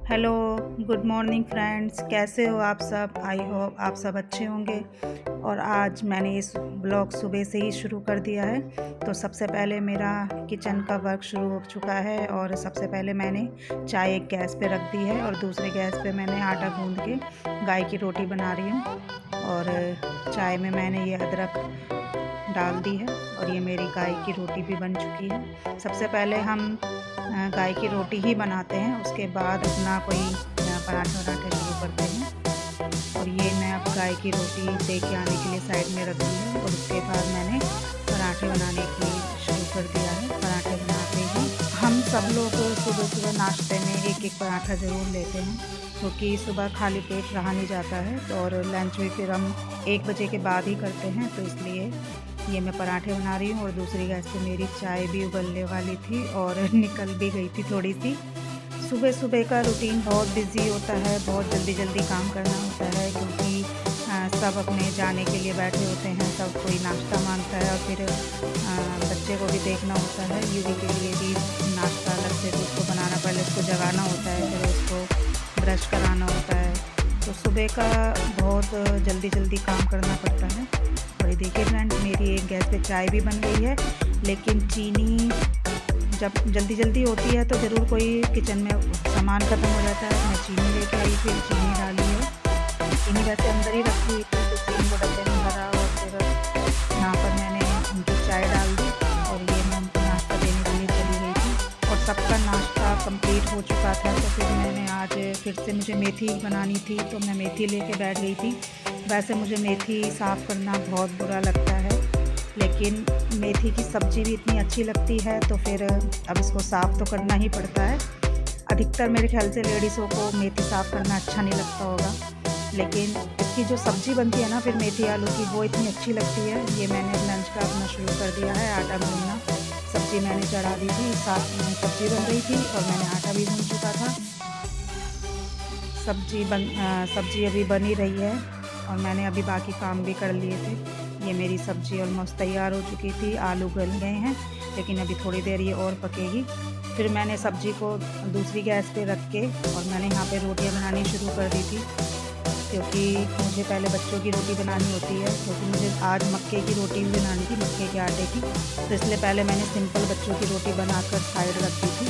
Hello, good morning friends, कैसे हो आप सब? आई होप आप सब अच्छे होंगे। और आज मैंने इस ब्लॉग सुबह से ही शुरू कर दिया है। तो सबसे पहले मेरा किचन का वर्क शुरू हो चुका है और सबसे पहले मैंने चाय एक गैस पे रख दी है और दूसरे गैस पे मैंने आटा गूंद के गाय की रोटी बना रही हूँ। और चाय में मैंने ये अदरक डाल दी है और ये मेरी गाय की रोटी भी बन चुकी है। सबसे पहले हम गाय की रोटी ही बनाते हैं, उसके बाद अपना कोई पराठे वराठे शुरू करते हैं। और ये मैं अब गाय की रोटी दे के आने के लिए साइड में रख दी है और उसके बाद मैंने पराठे बनाने की शुरू कर दिया है। पराठे बनाते ही हम सब लोग सुबह सुबह नाश्ते में एक एक पराठा ज़रूर लेते हैं, क्योंकि सुबह खाली पेट रहा नहीं जाता है। तो और लंच भी फिर हम 1 बजे के बाद ही करते हैं, तो इसलिए ये मैं पराठे बना रही हूँ। और दूसरी गैस पे मेरी चाय भी उबलने वाली थी और निकल भी गई थी थोड़ी सी। सुबह सुबह का रूटीन बहुत बिजी होता है, बहुत जल्दी जल्दी काम करना होता है, क्योंकि सब अपने जाने के लिए बैठे होते हैं, सब कोई नाश्ता मांगता है और फिर बच्चे को भी देखना होता है। यूवी के लिए भी नाश्ता अलग से तो उसको बनाना, पहले उसको जगाना होता है, फिर उसको ब्रश कराना होता है। तो सुबह का बहुत जल्दी जल्दी काम करना पड़ता है। और ये देखिए फ्रेंड्स, मेरी एक गैस पे चाय भी बन गई है, लेकिन चीनी जब जल्दी जल्दी होती है तो ज़रूर कोई किचन में सामान ख़त्म हो जाता है। मैं चीनी लेके आई, फिर चीनी डाली है। चीनी वैसे अंदर ही रखी हुई थी, तो चीनी को डब्बे में भरा और फिर यहाँ पर मैंने उनकी चाय डाल दी और ये मैं उनको नाश्ता देने के लिए चली गई थी। और सबका नाश्ता कंप्लीट हो चुका था, तो फिर मैंने आज फिर से मुझे मेथी बनानी थी, तो मैं मेथी लेके बैठ गई थी। वैसे मुझे मेथी साफ़ करना बहुत बुरा लगता है, लेकिन मेथी की सब्ज़ी भी इतनी अच्छी लगती है, तो फिर अब इसको साफ़ तो करना ही पड़ता है। अधिकतर मेरे ख्याल से लेडीज़ों को मेथी साफ़ करना अच्छा नहीं लगता होगा, लेकिन इसकी जो सब्ज़ी बनती है ना फिर मेथी आलू की, वो इतनी अच्छी लगती है। ये मैंने लंच का अपना शुरू कर दिया है, आटा गूँधना। सब्ज़ी मैंने चढ़ा दी थी, साथ में सब्ज़ी बन रही थी और मैंने आटा भी गूँध चुका था। सब्ज़ी अभी बन ही रही है और मैंने अभी बाकी काम भी कर लिए थे। ये मेरी सब्ज़ी ऑलमोस्ट तैयार हो चुकी थी, आलू गल गए हैं, लेकिन अभी थोड़ी देर ये और पकेगी। फिर मैंने सब्ज़ी को दूसरी गैस पे रख के और मैंने यहाँ पे रोटियाँ बनानी शुरू कर दी थी, क्योंकि मुझे पहले बच्चों की रोटी बनानी होती है, क्योंकि मुझे आज मक्के की रोटी भी बनानी थी, मक्के के आटे की। तो इसलिए पहले मैंने सिंपल बच्चों की रोटी बनाकर साइड रख दी थी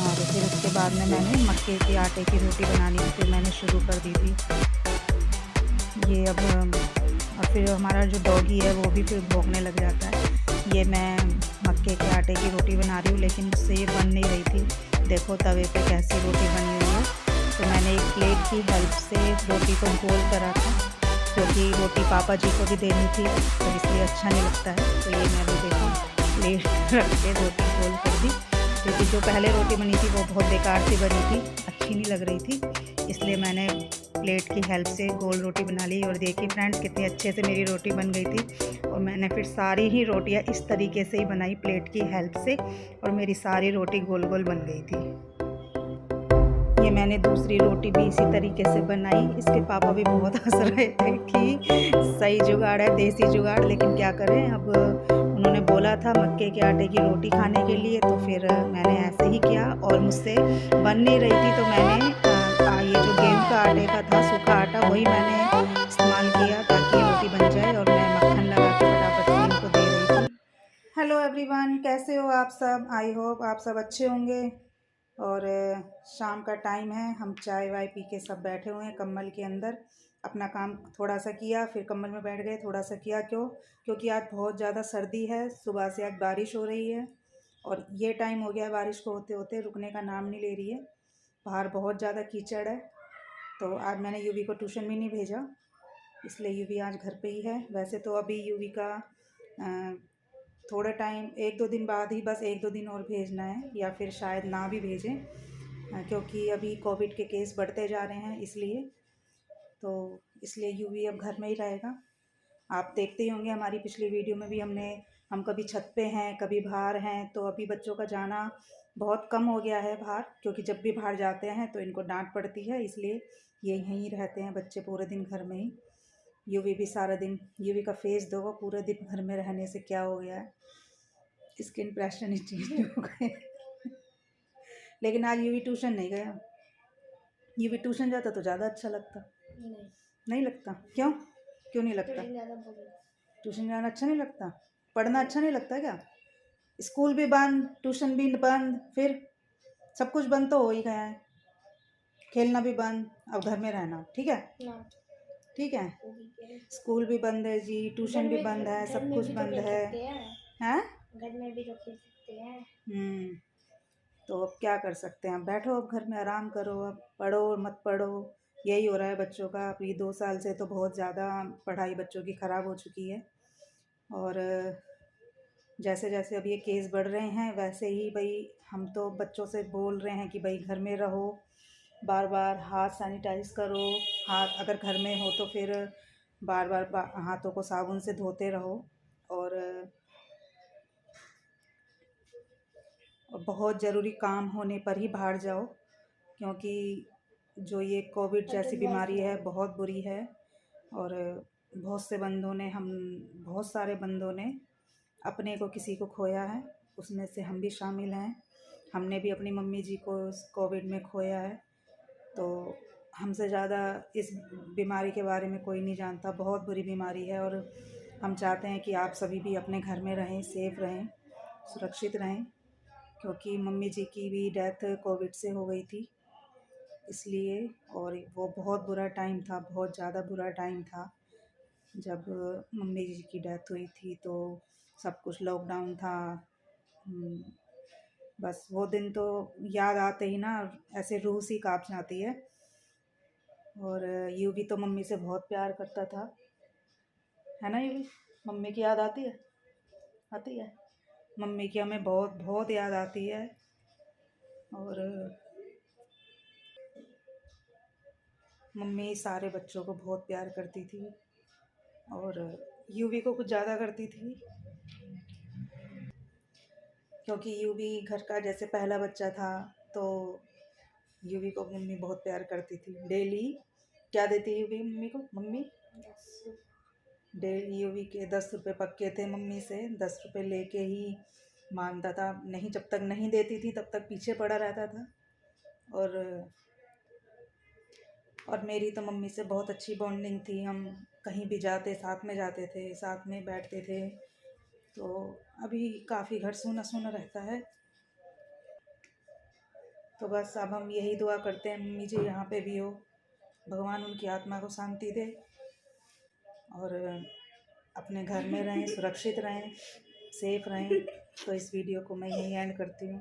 और फिर उसके बाद में मैंने मक्के के आटे की रोटी बनानी फिर मैंने शुरू कर दी थी। ये अब और फिर हमारा जो डॉगी है वो भी फिर भौंकने लग जाता है। ये मैं मक्के के आटे की रोटी बना रही हूँ, लेकिन मुझसे ये बन नहीं रही थी। देखो तवे पे कैसी रोटी बनी हुई है। तो मैंने एक प्लेट की हेल्प से रोटी को गोल करा था, क्योंकि रोटी पापा जी को भी देनी थी, तो इसलिए अच्छा नहीं लगता है। तो ये मैं अभी देखो प्लेट रख के रोटी गोल कर दी, क्योंकि जो पहले रोटी बनी थी वो बहुत बेकार सी बनी थी, अच्छी नहीं लग रही थी, इसलिए मैंने प्लेट की हेल्प से गोल रोटी बना ली। और देखिए फ्रेंड्स, कितनी अच्छे से मेरी रोटी बन गई थी। और मैंने फिर सारी ही रोटियां इस तरीके से ही बनाई प्लेट की हेल्प से, और मेरी सारी रोटी गोल गोल बन गई थी। ये मैंने दूसरी रोटी भी इसी तरीके से बनाई। इसके पापा भी बहुत हंस रहे थे कि सही जुगाड़ है, देसी जुगाड़, लेकिन क्या करें। अब उन्होंने बोला था मक्के के आटे की रोटी खाने के लिए, तो फिर मैंने ऐसे ही किया। और मुझसे बन नहीं रही थी, तो मैंने ये जो गेहूं का आटे का था सूखा आटा, वही मैंने इस्तेमाल किया ताकि रोटी बन जाए। और मैं मक्खन लगा के फटाफट से इनको दे रही थी। हेलो एवरीवन, कैसे हो आप सब? आई होप आप सब अच्छे होंगे। और शाम का टाइम है, हम चाय वाय पी के सब बैठे हुए हैं कंबल के अंदर। अपना काम थोड़ा सा किया, फिर कंबल में बैठ गए, थोड़ा सा किया। क्योंकि आज बहुत ज़्यादा सर्दी है, सुबह से आज बारिश हो रही है और ये टाइम हो गया है बारिश को होते होते, रुकने का नाम नहीं ले रही है। बाहर बहुत ज़्यादा कीचड़ है। तो आज मैंने यूवी को ट्यूशन भी नहीं भेजा, इसलिए यूवी आज घर पे ही है। वैसे तो अभी यूवी का थोड़ा टाइम 1-2 दिन बाद ही, बस 1-2 दिन और भेजना है, या फिर शायद ना भी भेजें, क्योंकि अभी कोविड के केस बढ़ते जा रहे हैं, इसलिए यूवी अब घर में ही रहेगा। आप देखते ही होंगे हमारी पिछली वीडियो में भी हम कभी छत पे हैं, कभी बाहर हैं। तो अभी बच्चों का जाना बहुत कम हो गया है बाहर, क्योंकि जब भी बाहर जाते हैं तो इनको डांट पड़ती है, इसलिए ये यहीं रहते हैं बच्चे पूरे दिन घर में ही। यूवी भी सारा दिन, यूवी का फेस दो, पूरे दिन घर में रहने से क्या हो गया है, इसके इंप्रेशन ही चेंज हो गए। लेकिन आज यूवी ट्यूशन नहीं गया, ये भी ट्यूशन जाता तो ज़्यादा अच्छा लगता। नहीं, नहीं लगता? क्यों? क्यों नहीं लगता? ट्यूशन ज़्यादा बोरिंग। ट्यूशन जाना अच्छा नहीं लगता? पढ़ना अच्छा नहीं लगता क्या? स्कूल भी बंद, ट्यूशन भी बंद, फिर सब कुछ बंद तो हो ही गया है। खेलना भी बंद, अब घर में रहना, ठीक है? ना, ठीक है। ठीक है। स्कूल भी बंद है जी, घर ट्यूशन भी में बंद है, घर सब में कुछ भी तो बंद खेल है। सकते हैं। हैं? घर में भी तो खेल सकते हैं। तो अब क्या कर सकते हैं? अब बैठो, अब घर में आराम करो, अब पढ़ो मत पढ़ो, यही हो रहा है बच्चों का। अब ये 2 साल से तो बहुत ज़्यादा पढ़ाई बच्चों की ख़राब हो चुकी है। और जैसे जैसे अब ये केस बढ़ रहे हैं वैसे ही भाई हम तो बच्चों से बोल रहे हैं कि भाई घर में रहो, बार बार हाथ सैनिटाइज करो, हाथ अगर घर में हो तो फिर बार बार हाथों को साबुन से धोते रहो। और बहुत ज़रूरी काम होने पर ही बाहर जाओ, क्योंकि जो ये कोविड जैसी बीमारी है बहुत बुरी है। और बहुत सारे बंदों ने अपने को किसी को खोया है, उसमें से हम भी शामिल हैं। हमने भी अपनी मम्मी जी को इस कोविड में खोया है। तो हमसे ज़्यादा इस बीमारी के बारे में कोई नहीं जानता, बहुत बुरी बीमारी है। और हम चाहते हैं कि आप सभी भी अपने घर में रहें, सेफ रहें, सुरक्षित रहें, क्योंकि मम्मी जी की भी डेथ कोविड से हो गई थी इसलिए। और वो बहुत बुरा टाइम था, बहुत ज़्यादा बुरा टाइम था जब मम्मी जी की डेथ हुई थी। तो सब कुछ लॉकडाउन था। बस वो दिन तो याद आते ही ना ऐसे रूह सी काँप जाती है। और यूँ भी तो मम्मी से बहुत प्यार करता था, है ना? यूँ भी मम्मी की याद आती है? आती है। मम्मी की हमें बहुत बहुत याद आती है। और मम्मी सारे बच्चों को बहुत प्यार करती थी और यूवी को कुछ ज़्यादा करती थी, क्योंकि यूवी घर का जैसे पहला बच्चा था। तो यूवी को मम्मी बहुत प्यार करती थी। डेली क्या देती यूवी मम्मी को? मम्मी डेली यूवी के 10 रुपये पक्के थे मम्मी से, 10 रुपये लेके ही मानता था। नहीं, जब तक नहीं देती थी तब तक पीछे पड़ा रहता था। और मेरी तो मम्मी से बहुत अच्छी बॉन्डिंग थी। हम कहीं भी जाते साथ में जाते थे, साथ में बैठते थे। तो अभी काफ़ी घर सूना सूना रहता है। तो बस अब हम यही दुआ करते हैं मम्मी जी यहाँ पे भी हो, भगवान उनकी आत्मा को शांति दे और अपने घर में रहें, सुरक्षित रहें, सेफ रहें। तो इस वीडियो को मैं यहीं एंड करती हूँ।